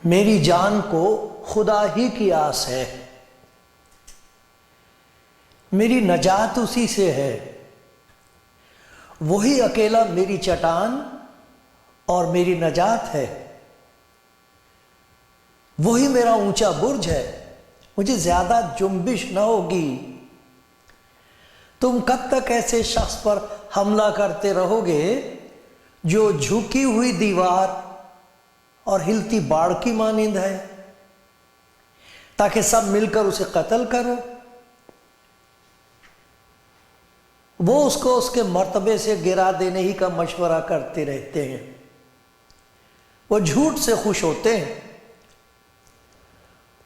میری جان کو خدا ہی کی آس ہے، میری نجات اسی سے ہے، وہی اکیلا میری چٹان اور میری نجات ہے، وہی میرا اونچا برج ہے، مجھے زیادہ جنبش نہ ہوگی۔ تم کب تک ایسے شخص پر حملہ کرتے رہو گے جو جھکی ہوئی دیوار اور ہلتی باڑ کی مانند ہے، تاکہ سب مل کر اسے قتل کرو؟ وہ اس کو اس کے مرتبے سے گرا دینے ہی کا مشورہ کرتے رہتے ہیں، وہ جھوٹ سے خوش ہوتے ہیں،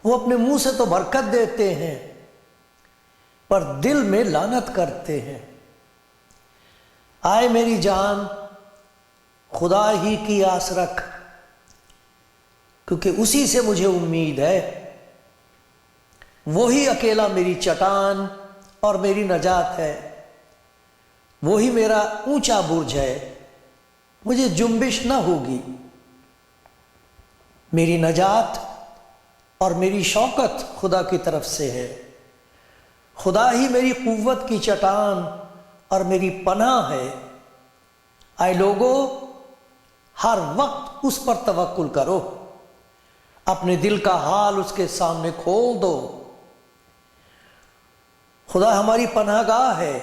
وہ اپنے منہ سے تو برکت دیتے ہیں پر دل میں لعنت کرتے ہیں۔ آئے میری جان، خدا ہی کی آس رکھ، کیونکہ اسی سے مجھے امید ہے، وہی اکیلا میری چٹان اور میری نجات ہے، وہی میرا اونچا برج ہے، مجھے جنبش نہ ہوگی۔ میری نجات اور میری شوکت خدا کی طرف سے ہے، خدا ہی میری قوت کی چٹان اور میری پناہ ہے۔ آئے لوگو، ہر وقت اس پر توکل کرو، اپنے دل کا حال اس کے سامنے کھول دو۔ خدا ہماری پناہ گاہ ہے۔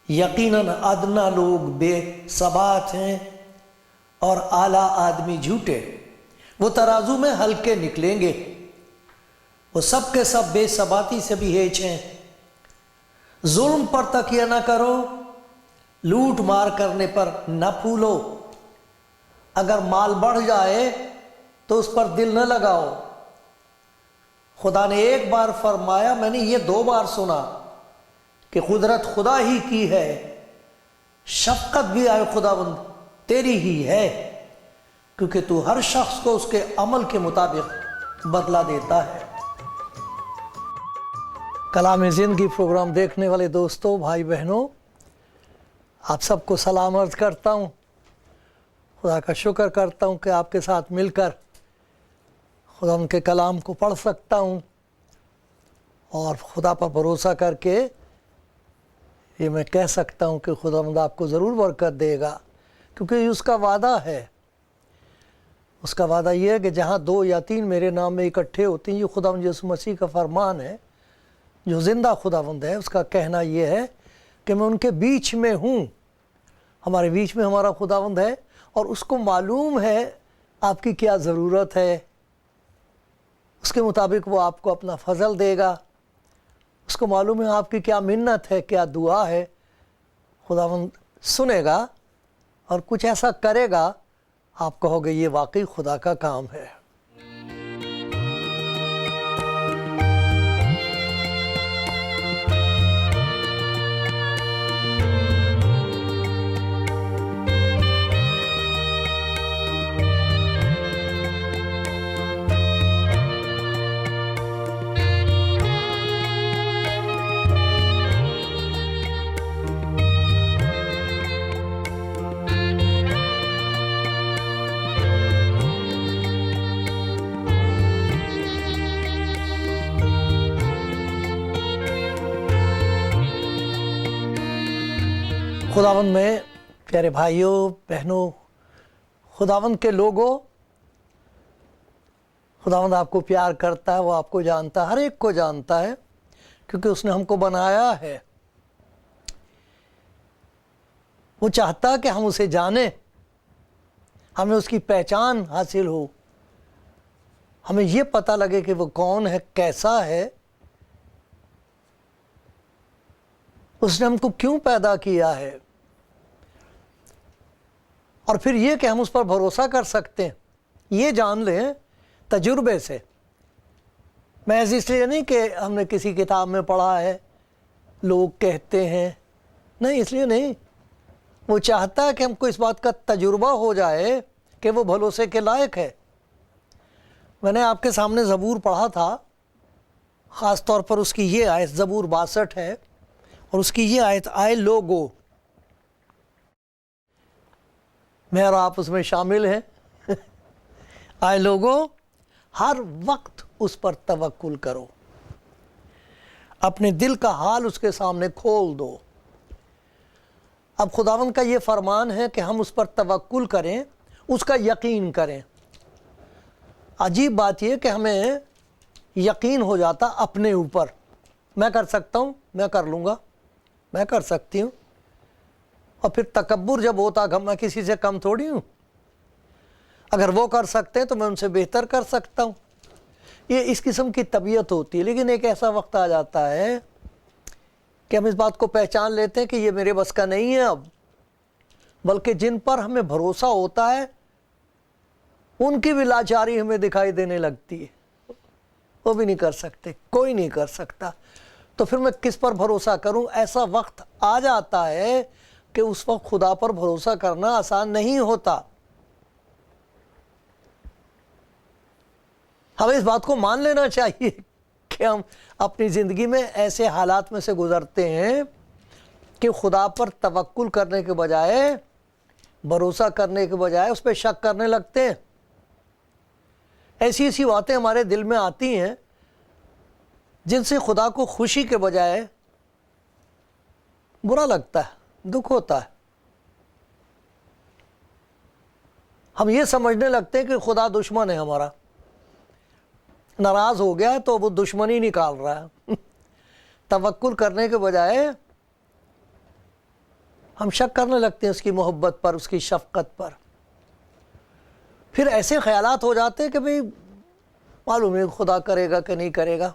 یقیناً ادنا لوگ بے ثبات ہیں اور اعلیٰ آدمی جھوٹے، وہ ترازو میں ہلکے نکلیں گے، وہ سب کے سب بے ثباتی سے بھی ہیچ ہیں۔ ظلم پر تکیہ نہ کرو، لوٹ مار کرنے پر نہ پھولو۔ اگر مال بڑھ جائے تو اس پر دل نہ لگاؤ۔ خدا نے ایک بار فرمایا، میں نے یہ 2 بار سنا کہ قدرت خدا ہی کی ہے، شفقت بھی آئے خداوند تیری ہی ہے، کیونکہ تو ہر شخص کو اس کے عمل کے مطابق بدلہ دیتا ہے۔ کلام زندگی پروگرام دیکھنے والے دوستوں، بھائی بہنوں، آپ سب کو سلام عرض کرتا ہوں۔ خدا کا شکر کرتا ہوں کہ آپ کے ساتھ مل کر خدا ان کے کلام کو پڑھ سکتا ہوں، اور خدا پر بھروسہ کر کے یہ میں کہہ سکتا ہوں کہ خداوند آپ کو ضرور برکت دے گا، کیونکہ یہ اس کا وعدہ ہے۔ اس کا وعدہ یہ ہے کہ جہاں 2 یا 3 میرے نام میں اکٹھے ہوتے ہیں، یہ خداوند یسوع مسیح کا فرمان ہے، جو زندہ خداوند ہے۔ اس کا کہنا یہ ہے کہ میں ان کے بیچ میں ہوں۔ ہمارے بیچ میں ہمارا خداوند ہے، اور اس کو معلوم ہے آپ کی کیا ضرورت ہے، اس کے مطابق وہ آپ کو اپنا فضل دے گا۔ اس کو معلوم ہے آپ کی کیا منت ہے، کیا دعا ہے، خداوند سنے گا اور کچھ ایسا کرے گا، آپ کہو گے یہ واقعی خدا کا کام ہے۔ خداوند میں پیارے بھائیوں بہنوں، خداوند کے لوگوں، خداوند آپ کو پیار کرتا ہے، وہ آپ کو جانتا ہے، ہر ایک کو جانتا ہے، کیونکہ اس نے ہم کو بنایا ہے۔ وہ چاہتا ہے کہ ہم اسے جانیں، ہمیں اس کی پہچان حاصل ہو، ہمیں یہ پتہ لگے کہ وہ کون ہے، کیسا ہے، اس نے ہم کو کیوں پیدا کیا ہے، اور پھر یہ کہ ہم اس پر بھروسہ کر سکتے ہیں۔ یہ جان لیں تجربے سے محض اس لیے نہیں کہ ہم نے کسی کتاب میں پڑھا ہے، لوگ کہتے ہیں، نہیں، اس لیے نہیں، وہ چاہتا ہے کہ ہم کو اس بات کا تجربہ ہو جائے کہ وہ بھروسے کے لائق ہے۔ میں نے آپ کے سامنے زبور پڑھا تھا، خاص طور پر اس کی یہ آیت، زبور 62 ہے، اور اس کی یہ آیت، آئے لوگو، میں اور آپ اس میں شامل ہیں۔ آئے لوگو، ہر وقت اس پر توکل کرو، اپنے دل کا حال اس کے سامنے کھول دو۔ اب خداوند کا یہ فرمان ہے کہ ہم اس پر توکل کریں، اس کا یقین کریں۔ عجیب بات یہ کہ ہمیں یقین ہو جاتا اپنے اوپر، میں کر سکتا ہوں، میں کر لوں گا، میں کر سکتی ہوں، اور پھر تکبر جب ہوتا کہ میں کسی سے کم تھوڑی ہوں، اگر وہ کر سکتے ہیں تو میں ان سے بہتر کر سکتا ہوں۔ یہ اس قسم کی طبیعت ہوتی ہے، لیکن ایک ایسا وقت آ جاتا ہے کہ ہم اس بات کو پہچان لیتے ہیں کہ یہ میرے بس کا نہیں ہے اب، بلکہ جن پر ہمیں بھروسہ ہوتا ہے ان کی بھی لاچاری ہمیں دکھائی دینے لگتی ہے، وہ بھی نہیں کر سکتے، کوئی نہیں کر سکتا، تو پھر میں کس پر بھروسہ کروں؟ ایسا وقت آ جاتا ہے کہ اس وقت خدا پر بھروسہ کرنا آسان نہیں ہوتا۔ ہمیں اس بات کو مان لینا چاہیے کہ ہم اپنی زندگی میں ایسے حالات میں سے گزرتے ہیں کہ خدا پر توکل کرنے کے بجائے، بھروسہ کرنے کے بجائے اس پہ شک کرنے لگتے ہیں۔ ایسی ایسی باتیں ہمارے دل میں آتی ہیں جن سے خدا کو خوشی کے بجائے برا لگتا ہے، دکھ ہوتا ہے۔ ہم یہ سمجھنے لگتے ہیں کہ خدا دشمن ہے ہمارا، ناراض ہو گیا ہے تو وہ دشمنی نکال رہا ہے۔ توکل کرنے کے بجائے ہم شک کرنے لگتے ہیں اس کی محبت پر، اس کی شفقت پر۔ پھر ایسے خیالات ہو جاتے ہیں کہ بھئی معلوم نہیں خدا کرے گا کہ نہیں کرے گا،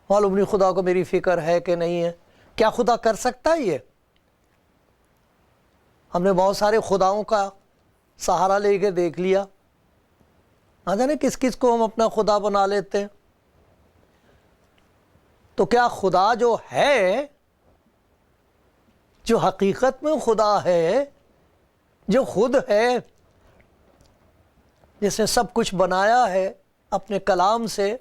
معلوم نہیں خدا کو میری فکر ہے کہ نہیں ہے، کیا خدا کر سکتا ہے یہ؟ ہم نے بہت سارے خداؤں کا سہارا لے کے دیکھ لیا، نہ جانے کس کس کو ہم اپنا خدا بنا لیتے ہیں۔ تو کیا خدا جو ہے، جو حقیقت میں خدا ہے، جو خود ہے، جس نے سب کچھ بنایا ہے اپنے کلام سے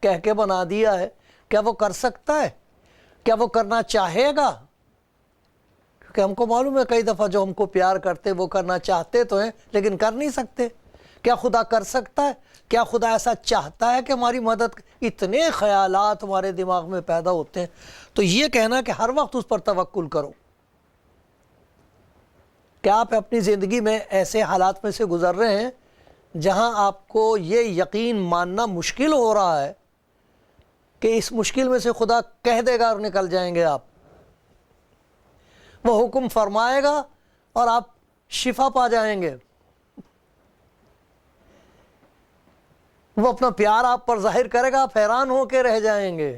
کہہ کے بنا دیا ہے، کیا وہ کر سکتا ہے؟ کیا وہ کرنا چاہے گا؟ کیونکہ ہم کو معلوم ہے کئی دفعہ جو ہم کو پیار کرتے وہ کرنا چاہتے تو ہیں لیکن کر نہیں سکتے۔ کیا خدا کر سکتا ہے؟ کیا خدا ایسا چاہتا ہے کہ ہماری مدد؟ اتنے خیالات ہمارے دماغ میں پیدا ہوتے ہیں۔ تو یہ کہنا کہ ہر وقت اس پر توکل کرو، کیا آپ اپنی زندگی میں ایسے حالات میں سے گزر رہے ہیں جہاں آپ کو یہ یقین ماننا مشکل ہو رہا ہے کہ اس مشکل میں سے خدا کہہ دے گا اور نکل جائیں گے آپ، وہ حکم فرمائے گا اور آپ شفا پا جائیں گے، وہ اپنا پیار آپ پر ظاہر کرے گا، آپ حیران ہو کے رہ جائیں گے،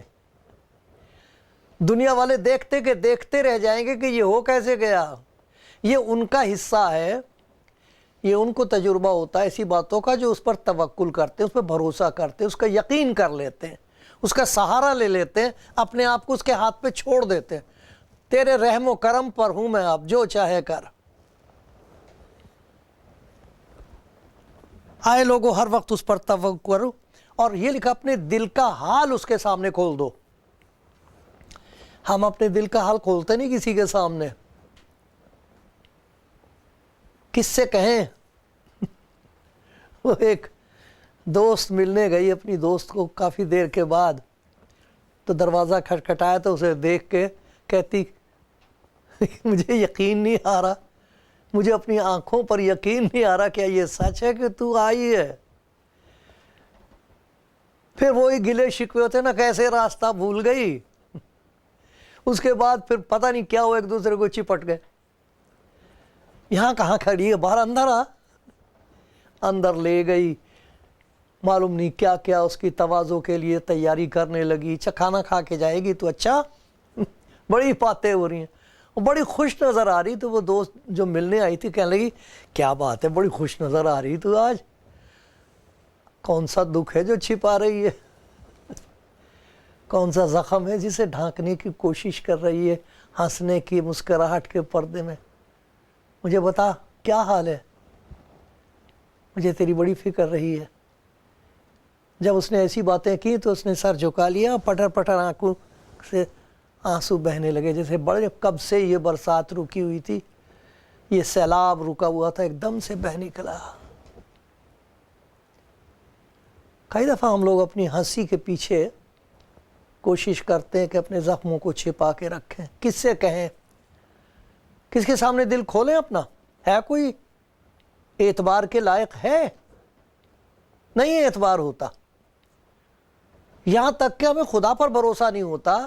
دنیا والے دیکھتے کہ دیکھتے رہ جائیں گے کہ یہ ہو کیسے گیا۔ یہ ان کا حصہ ہے، یہ ان کو تجربہ ہوتا ہے ایسی باتوں کا جو اس پر توکل کرتے ہیں، اس پر بھروسہ کرتے ہیں، اس کا یقین کر لیتے ہیں، اس کا سہارا لے لیتے ہیں، اپنے آپ کو اس کے ہاتھ پہ چھوڑ دیتے ہیں۔ تیرے رحم و کرم پر ہوں میں، اب جو چاہے کر۔ آئے لوگوں، ہر وقت اس پر توکل کرو، اور یہ لکھا اپنے دل کا حال اس کے سامنے کھول دو۔ ہم اپنے دل کا حال کھولتے نہیں کسی کے سامنے، کس سے کہیں؟ وہ ایک دوست ملنے گئی اپنی دوست کو کافی دیر کے بعد، تو دروازہ کھٹکھٹایا تو اسے دیکھ کے کہتی مجھے یقین نہیں آ رہا، مجھے اپنی آنکھوں پر یقین نہیں آ رہا، کیا یہ سچ ہے کہ تو آئی ہے؟ پھر وہی گلے شکوے ہوتے نا، کیسے راستہ بھول گئی۔ اس کے بعد پھر پتہ نہیں کیا ہوا، ایک دوسرے کو چپٹ گئے۔ یہاں کہاں کھڑی ہے؟ باہر اندر آ۔ اندر لے گئی، معلوم نہیں کیا کیا اس کی تواضع کے لیے تیاری کرنے لگی، اچھا کھانا کھا کے جائے گی تو اچھا، بڑی باتیں ہو رہی ہیں، وہ بڑی خوش نظر آ رہی۔ تو وہ دوست جو ملنے آئی تھی کہنے لگی کیا بات ہے، بڑی خوش نظر آ رہی تو آج، کون سا دکھ ہے جو چھپا رہی ہے؟ کون سا زخم ہے جسے ڈھانکنے کی کوشش کر رہی ہے ہنسنے کی مسکراہٹ کے پردے میں؟ مجھے بتا کیا حال ہے؟ مجھے تیری بڑی فکر رہی ہے۔ جب اس نے ایسی باتیں کی تو اس نے سر جھکا لیا، پٹر پٹر آنکھوں سے آنسو بہنے لگے، جیسے بڑے کب سے یہ برسات رکی ہوئی تھی، یہ سیلاب رکا ہوا تھا، ایک دم سے بہہ نکلا۔ کئی دفعہ ہم لوگ اپنی ہنسی کے پیچھے کوشش کرتے ہیں کہ اپنے زخموں کو چھپا کے رکھیں، کس سے کہیں، کس کے سامنے دل کھولیں اپنا؟ ہے کوئی اعتبار کے لائق ہے؟ نہیں اعتبار ہوتا، یہاں تک کہ ہمیں خدا پر بھروسہ نہیں ہوتا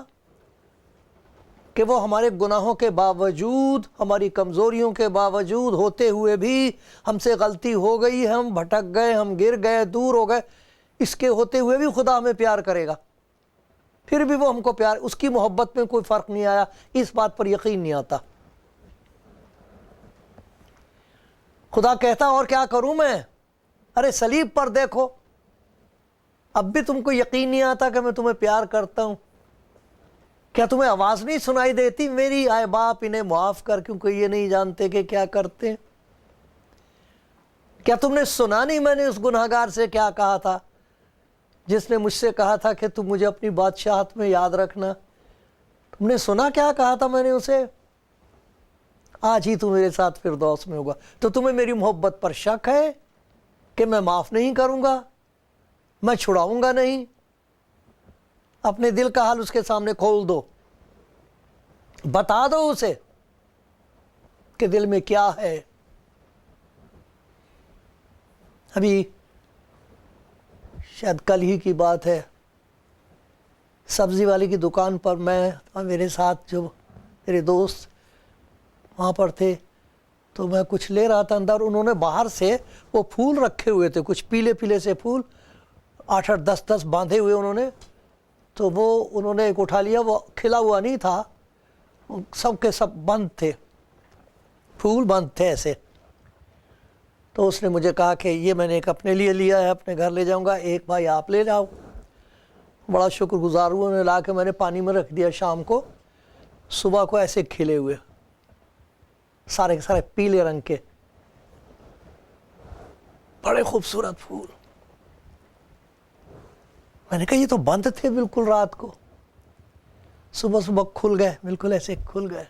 کہ وہ ہمارے گناہوں کے باوجود، ہماری کمزوریوں کے باوجود ہوتے ہوئے بھی ہم سے غلطی ہو گئی، ہم بھٹک گئے، ہم گر گئے، دور ہو گئے، اس کے ہوتے ہوئے بھی خدا ہمیں پیار کرے گا، پھر بھی وہ ہم کو پیار، اس کی محبت میں کوئی فرق نہیں آیا، اس بات پر یقین نہیں آتا۔ خدا کہتا اور کیا کروں میں؟ ارے صلیب پر دیکھو، اب بھی تم کو یقین نہیں آتا کہ میں تمہیں پیار کرتا ہوں؟ کیا تمہیں آواز نہیں سنائی دیتی میری، آئے باپ انہیں معاف کر کیونکہ یہ نہیں جانتے کہ کیا کرتے ہیں؟ کیا تم نے سنا نہیں میں نے اس گناہگار سے کیا کہا تھا جس نے مجھ سے کہا تھا کہ تم مجھے اپنی بادشاہت میں یاد رکھنا؟ تم نے سنا کیا کہا تھا میں نے اسے؟ آج ہی تو میرے ساتھ فردوس میں ہوگا۔ تو تمہیں میری محبت پر شک ہے کہ میں معاف نہیں کروں گا، میں چھڑاؤں گا نہیں؟ اپنے دل کا حال اس کے سامنے کھول دو، بتا دو اسے کہ دل میں کیا ہے۔ ابھی شاید کل ہی کی بات ہے، سبزی والی کی دکان پر میں اور میرے ساتھ جو میرے دوست وہاں پر تھے، تو میں کچھ لے رہا تھا اندر، انہوں نے باہر سے وہ پھول رکھے ہوئے تھے، کچھ پیلے پیلے سے پھول، 8 10 باندھے ہوئے انہوں نے، تو وہ انہوں نے ایک اٹھا لیا، وہ کھلا ہوا نہیں تھا، سب کے سب بند تھے، پھول بند تھے ایسے۔ تو اس نے مجھے کہا کہ یہ میں نے ایک اپنے لیے لیا ہے، اپنے گھر لے جاؤں گا، ایک بھائی آپ لے جاؤ۔ بڑا شکر گزار ہوا، انہیں لا کے میں نے پانی میں رکھ دیا، شام کو صبح کو ایسے کھلے ہوئے، سارے کے سارے پیلے رنگ کے، بڑے خوبصورت پھول۔ میں نے کہا یہ تو بند تھے بالکل رات کو، صبح صبح کھل گئے، بالکل ایسے کھل گئے۔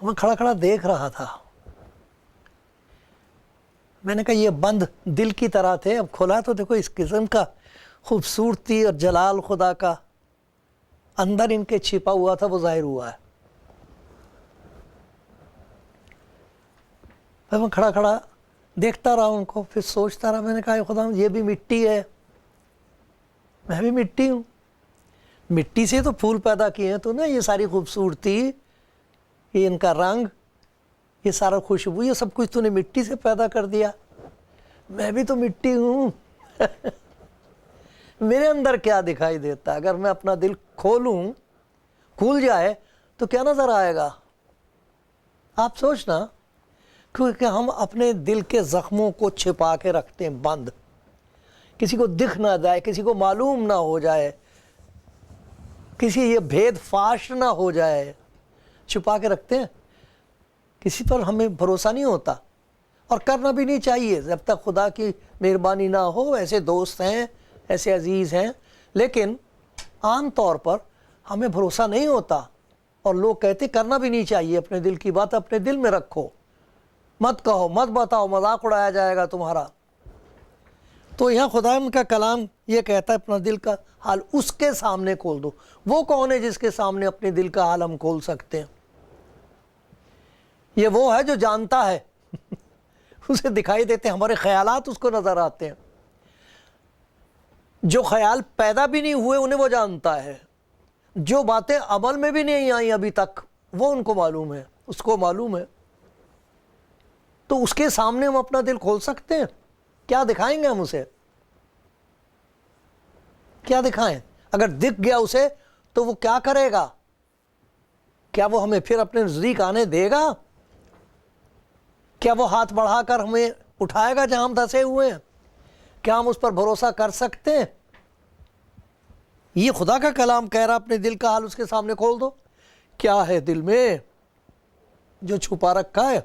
میں کھڑا کھڑا دیکھ رہا تھا، میں نے کہا یہ بند دل کی طرح تھے، اب کھلا تو دیکھو اس قسم کا خوبصورتی اور جلال خدا کا اندر ان کے چھپا ہوا تھا، وہ ظاہر ہوا ہے۔ میں کھڑا کھڑا دیکھتا رہا ان کو، پھر سوچتا رہا، میں نے کہا خدا یہ بھی مٹی ہے، میں بھی مٹی ہوں، مٹی سے تو پھول پیدا کیے ہیں تو نا، یہ ساری خوبصورتی، یہ ان کا رنگ، یہ سارا خوشبو، یہ سب کچھ تو نے مٹی سے پیدا کر دیا، میں بھی تو مٹی ہوں۔ میرے اندر کیا دکھائی دیتا؟ اگر میں اپنا دل کھول جائے تو کیا نظر آئے گا؟ آپ سوچنا، کیونکہ ہم اپنے دل کے زخموں کو چھپا کے رکھتے ہیں بند، کسی کو دکھ نہ جائے، کسی کو معلوم نہ ہو جائے، کسی یہ بھید فاش نہ ہو جائے، چھپا کے رکھتے ہیں۔ کسی پر ہمیں بھروسہ نہیں ہوتا اور کرنا بھی نہیں چاہیے جب تک خدا کی مہربانی نہ ہو۔ ایسے دوست ہیں، ایسے عزیز ہیں، لیکن عام طور پر ہمیں بھروسہ نہیں ہوتا، اور لوگ کہتے کرنا بھی نہیں چاہیے، اپنے دل کی بات اپنے دل میں رکھو، مت کہو، مت بتاؤ، مذاق اڑایا جائے گا تمہارا۔ تو یہاں خدا ان کا کلام یہ کہتا ہے اپنا دل کا حال اس کے سامنے کھول دو۔ وہ کون ہے جس کے سامنے اپنے دل کا حال ہم کھول سکتے ہیں؟ یہ وہ ہے جو جانتا ہے، اسے دکھائی دیتے ہیں، ہمارے خیالات اس کو نظر آتے ہیں، جو خیال پیدا بھی نہیں ہوئے انہیں وہ جانتا ہے، جو باتیں عمل میں بھی نہیں آئیں ابھی تک وہ ان کو معلوم ہے، اس کو معلوم ہے۔ تو اس کے سامنے ہم اپنا دل کھول سکتے ہیں؟ کیا دکھائیں گے ہم اسے؟ کیا دکھائیں؟ اگر دکھ گیا اسے تو وہ کیا کرے گا؟ کیا وہ ہمیں پھر اپنے نزدیک آنے دے گا؟ کیا وہ ہاتھ بڑھا کر ہمیں اٹھائے گا جہاں ہم دھسے ہوئے ہیں؟ کیا ہم اس پر بھروسہ کر سکتے ہیں؟ یہ خدا کا کلام کہہ رہا اپنے دل کا حال اس کے سامنے کھول دو. کیا ہے دل میں جو چھپا رکھا ہے؟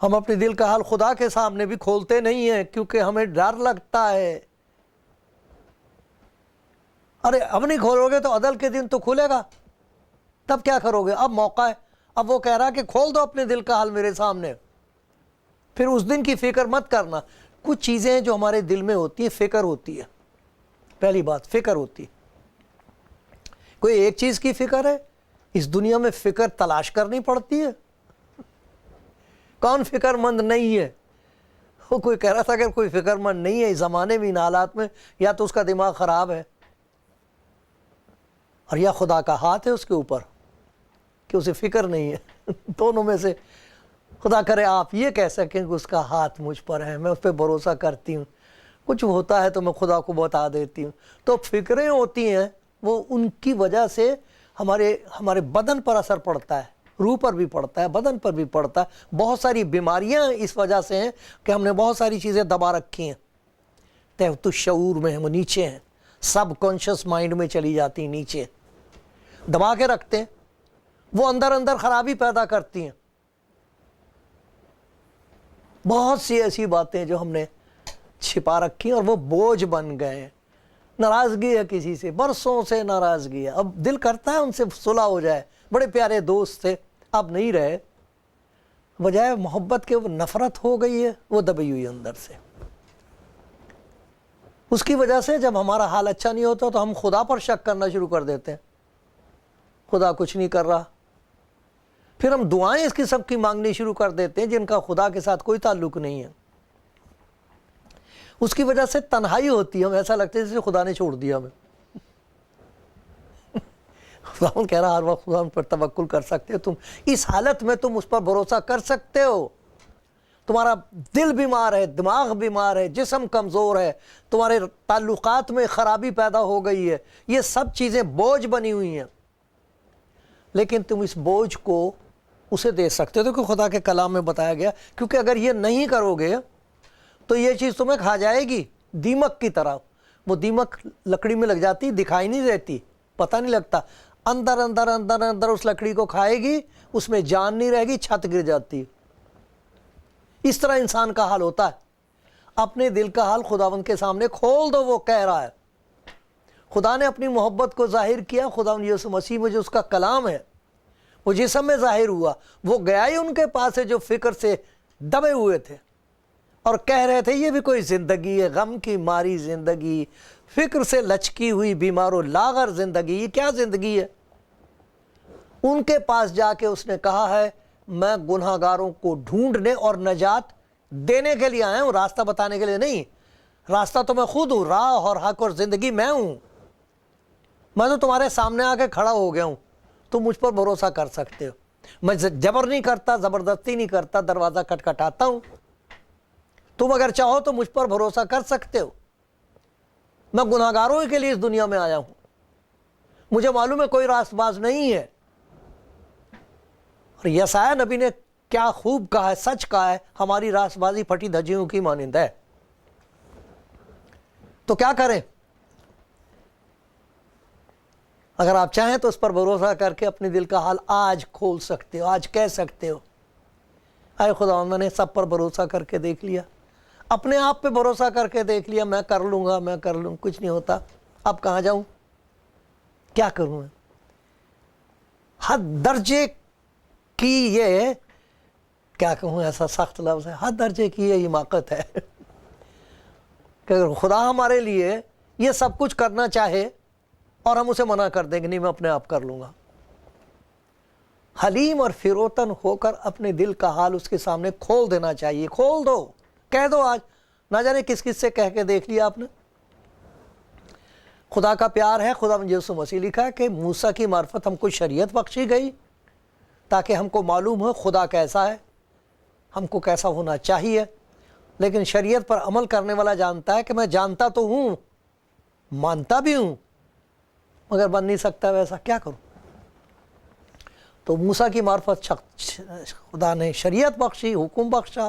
ہم اپنے دل کا حال خدا کے سامنے بھی کھولتے نہیں ہیں کیونکہ ہمیں ڈر لگتا ہے. ارے اب نہیں کھولو گے تو عدل کے دن تو کھلے گا، تب کیا کرو گے؟ اب موقع ہے. اب وہ کہہ رہا کہ کھول دو اپنے دل کا حال میرے سامنے. پھر اس دن کی فکر مت کرنا. کچھ چیزیں ہیں جو ہمارے دل میں ہوتی ہیں، فکر ہوتی ہے. پہلی بات فکر ہوتی ہے. کوئی ایک چیز کی فکر ہے، اس دنیا میں فکر تلاش کرنی پڑتی ہے. کون فکر مند نہیں ہے؟ وہ کوئی کہہ رہا تھا کہ کوئی فکر مند نہیں ہے اس زمانے میں، ان حالات میں، یا تو اس کا دماغ خراب ہے اور یا خدا کا ہاتھ ہے اس کے اوپر کہ اسے فکر نہیں ہے. دونوں میں سے خدا کرے آپ یہ کہہ سکیں کہ اس کا ہاتھ مجھ پر ہے، میں اس پہ بھروسہ کرتی ہوں. کچھ ہوتا ہے تو میں خدا کو بتا دیتی ہوں. تو فکریں ہوتی ہیں، وہ ان کی وجہ سے ہمارے بدن پر اثر پڑتا ہے، روح پر بھی پڑتا ہے، بدن پر بھی پڑتا ہے. بہت ساری بیماریاں اس وجہ سے ہیں کہ ہم نے بہت ساری چیزیں دبا رکھی ہیں. تحت الشعور میں ہیں، وہ نیچے ہیں، سب کانشس مائنڈ میں چلی جاتی ہیں، نیچے دبا کے رکھتے ہیں. وہ اندر اندر خرابی پیدا کرتی ہیں. بہت سی ایسی باتیں جو ہم نے چھپا رکھی ہیں اور وہ بوجھ بن گئے ہیں. ناراضگی ہے کسی سے، برسوں سے ناراضگی ہے. اب دل کرتا ہے ان سے صلح ہو جائے، بڑے پیارے دوست تھے، اب نہیں رہے. بجائے محبت کے وہ نفرت ہو گئی ہے، وہ دبی ہوئی اندر سے. اس کی وجہ سے جب ہمارا حال اچھا نہیں ہوتا تو ہم خدا پر شک کرنا شروع کر دیتے ہیں. خدا کچھ نہیں کر رہا. پھر ہم دعائیں اس قسم کی مانگنی شروع کر دیتے ہیں جن کا خدا کے ساتھ کوئی تعلق نہیں ہے. اس کی وجہ سے تنہائی ہوتی ہے، ہم ایسا لگتا ہے جیسے خدا نے چھوڑ دیا ہمیں. خدا کہہ رہا ہر وقت خدا پر توکل کر سکتے ہو. تم اس حالت میں تم اس پر بھروسہ کر سکتے ہو. تمہارا دل بیمار ہے، دماغ بیمار ہے، جسم کمزور ہے، تمہارے تعلقات میں خرابی پیدا ہو گئی ہے، یہ سب چیزیں بوجھ بنی ہوئی ہیں. لیکن تم اس بوجھ کو اسے دے سکتے ہو کہ خدا کے کلام میں بتایا گیا. کیونکہ اگر یہ نہیں کرو گے تو یہ چیز تمہیں کھا جائے گی دیمک کی طرح. وہ دیمک لکڑی میں لگ جاتی، دکھائی نہیں دیتی، پتہ نہیں لگتا. اندر اندر اندر اندر اس لکڑی کو کھائے گی، اس میں جان نہیں رہے گی، چھت گر جاتی. اس طرح انسان کا حال ہوتا ہے. اپنے دل کا حال خداوند کے سامنے کھول دو. وہ کہہ رہا ہے، خدا نے اپنی محبت کو ظاہر کیا. خداوند یسوع مسیح میں جو اس کا کلام ہے وہ جسم میں ظاہر ہوا. وہ گیا ہی ان کے پاس ہے جو فکر سے دبے ہوئے تھے اور کہہ رہے تھے یہ بھی کوئی زندگی ہے، غم کی ماری زندگی، فکر سے لچکی ہوئی بیمار و لاغر زندگی، یہ کیا زندگی ہے؟ ان کے پاس جا کے اس نے کہا ہے میں گناہ گاروں کو ڈھونڈنے اور نجات دینے کے لیے آیا ہوں، راستہ بتانے کے لیے نہیں. راستہ تو میں خود ہوں، راہ اور حق اور زندگی میں ہوں. میں تو تمہارے سامنے آ کے کھڑا ہو گیا ہوں، تم مجھ پر بھروسہ کر سکتے ہو. میں جبر نہیں کرتا، زبردستی نہیں کرتا، دروازہ کھٹکھٹاتا ہوں. تم اگر چاہو تو مجھ پر بھروسہ کر سکتے ہو. میں گناہ گاروں کے لیے اس دنیا میں آیا ہوں. مجھے معلوم ہے کوئی راست باز نہیں ہے. اور یسایہ نبی نے کیا خوب کہا ہے، سچ کہا ہے، ہماری راست بازی پھٹی دھجیوں کی مانند ہے. تو کیا کریں؟ اگر آپ چاہیں تو اس پر بھروسہ کر کے اپنے دل کا حال آج کھول سکتے ہو، آج کہہ سکتے ہو اے خدا میں نے سب پر بھروسہ کر کے دیکھ لیا، اپنے آپ پہ بھروسہ کر کے دیکھ لیا، میں کر لوں گا، میں کر لوں، کچھ نہیں ہوتا. اب کہاں جاؤں، کیا کروں میں؟ حد درجے کی یہ کیا کہوں، ایسا سخت لفظ ہے، حد درجے کی یہ حماقت ہے کہ اگر خدا ہمارے لیے یہ سب کچھ کرنا چاہے اور ہم اسے منع کر دیں گے نہیں میں اپنے آپ کر لوں گا. حلیم اور فروتن ہو کر اپنے دل کا حال اس کے سامنے کھول دینا چاہیے. کھول دو، کہہ دو. آج نہ جانے کس کس سے کہہ کے دیکھ لیا آپ نے. خدا کا پیار ہے. خدا یسوع مسیح لکھا ہے کہ موسیٰ کی معرفت ہم کو شریعت بخشی گئی تاکہ ہم کو معلوم ہو خدا کیسا ہے، ہم کو کیسا ہونا چاہیے. لیکن شریعت پر عمل کرنے والا جانتا ہے کہ میں جانتا تو ہوں، مانتا بھی ہوں، مگر بن نہیں سکتا ویسا، کیا کروں؟ تو موسیٰ کی معرفت خدا نے شریعت بخشی، حکم بخشا.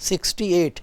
68,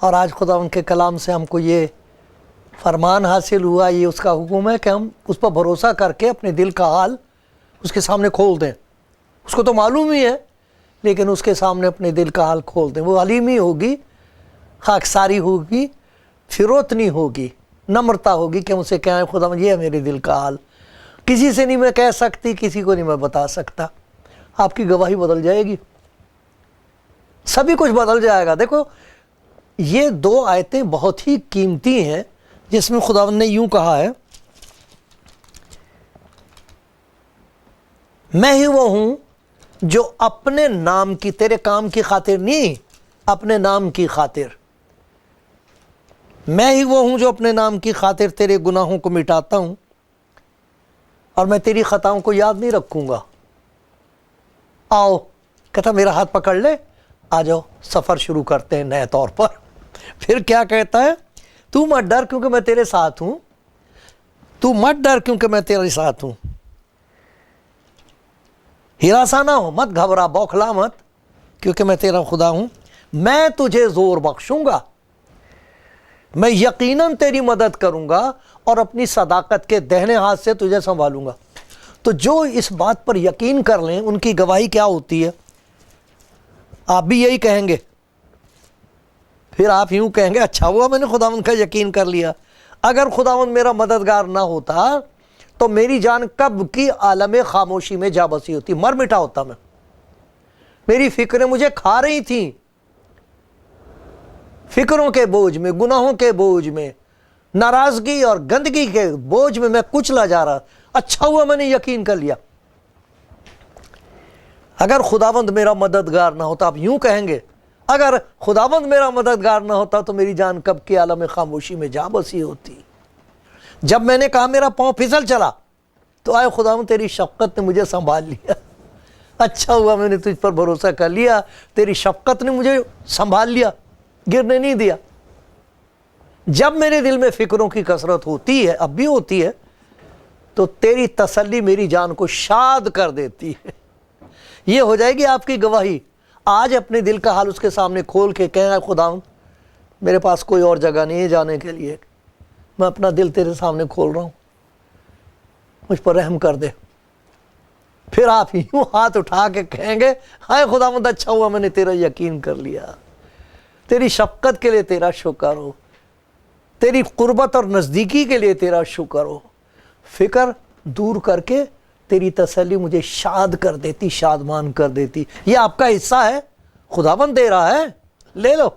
اور آج خدا ان کے کلام سے ہم کو یہ فرمان حاصل ہوا، یہ اس کا حکم ہے کہ ہم اس پر بھروسہ کر کے اپنے دل کا حال اس کے سامنے کھول دیں۔ اس کو تو معلوم ہی ہے، لیکن اس کے سامنے اپنے دل کا حال کھول دیں۔ وہ حلیمی ہوگی، خاکساری ہوگی، فروتنی ہوگی، نمرتا ہوگی کہ ہم اسے کہیں خدا یہ ہے میرے دل کا حال، کسی سے نہیں میں کہہ سکتی، کسی کو نہیں میں بتا سکتا۔ آپ کی گواہی بدل جائے گی، سبھی کچھ بدل جائے گا۔ دیکھو یہ دو آیتیں بہت ہی قیمتی ہیں، جس میں خداوند نے یوں کہا ہے، میں ہی وہ ہوں جو اپنے نام کی، تیرے کام کی خاطر نہیں، اپنے نام کی خاطر، میں ہی وہ ہوں جو اپنے نام کی خاطر تیرے گناہوں کو مٹاتا ہوں اور میں تیری خطاؤں کو یاد نہیں رکھوں گا۔ آؤ، کہتا میرا ہاتھ پکڑ لے، آ جاؤ سفر شروع کرتے ہیں نئے طور پر۔ پھر کیا کہتا ہے؟ تو مت ڈر کیونکہ میں تیرے ساتھ ہوں، تو مت ڈر کیونکہ میں تیرے ساتھ ہوں، ہراساں نہ ہو، مت گھبرا، بوکھلا مت، کیونکہ میں تیرا خدا ہوں، میں تجھے زور بخشوں گا، میں یقیناً تیری مدد کروں گا اور اپنی صداقت کے دہنے ہاتھ سے تجھے سنبھالوں گا۔ تو جو اس بات پر یقین کر لیں ان کی گواہی کیا ہوتی ہے؟ آپ بھی یہی کہیں گے، پھر آپ یوں کہیں گے اچھا ہوا میں نے خداوند کا یقین کر لیا، اگر خداوند میرا مددگار نہ ہوتا تو میری جان کب کی عالم خاموشی میں جا بسی ہوتی، مر مٹا ہوتا میں، میری فکریں مجھے کھا رہی تھیں، فکروں کے بوجھ میں، گناہوں کے بوجھ میں، ناراضگی اور گندگی کے بوجھ میں کچلا جا رہا۔ اچھا ہوا میں نے یقین کر لیا، اگر خداوند میرا مددگار نہ ہوتا، آپ یوں کہیں گے اگر خداوند میرا مددگار نہ ہوتا تو میری جان کب کی عالم خاموشی میں جا بسی ہوتی۔ جب میں نے کہا میرا پاؤں پھسل چلا تو آئے خداوند تیری شفقت نے مجھے سنبھال لیا، اچھا ہوا میں نے تجھ پر بھروسہ کر لیا، تیری شفقت نے مجھے سنبھال لیا، گرنے نہیں دیا۔ جب میرے دل میں فکروں کی کثرت ہوتی ہے، اب بھی ہوتی ہے، تو تیری تسلی میری جان کو شاد کر دیتی ہے۔ یہ ہو جائے گی آپ کی گواہی۔ آج اپنے دل کا حال اس کے سامنے کھول کے کہیں اے خداوند میرے پاس کوئی اور جگہ نہیں ہے جانے کے لیے، میں اپنا دل تیرے سامنے کھول رہا ہوں، مجھ پر رحم کر دے۔ پھر آپ یوں ہاتھ اٹھا کے کہیں گے ہائے خداوند اچھا ہوا میں نے تیرا یقین کر لیا، تیری شفقت کے لیے تیرا شکر ہو، تیری قربت اور نزدیکی کے لیے تیرا شکر ہو۔ فکر دور کر کے تیری تسلی مجھے شاد کر دیتی، شادمان کر دیتی۔ یہ آپ کا حصہ ہے، خداوند دے رہا ہے، لے لو۔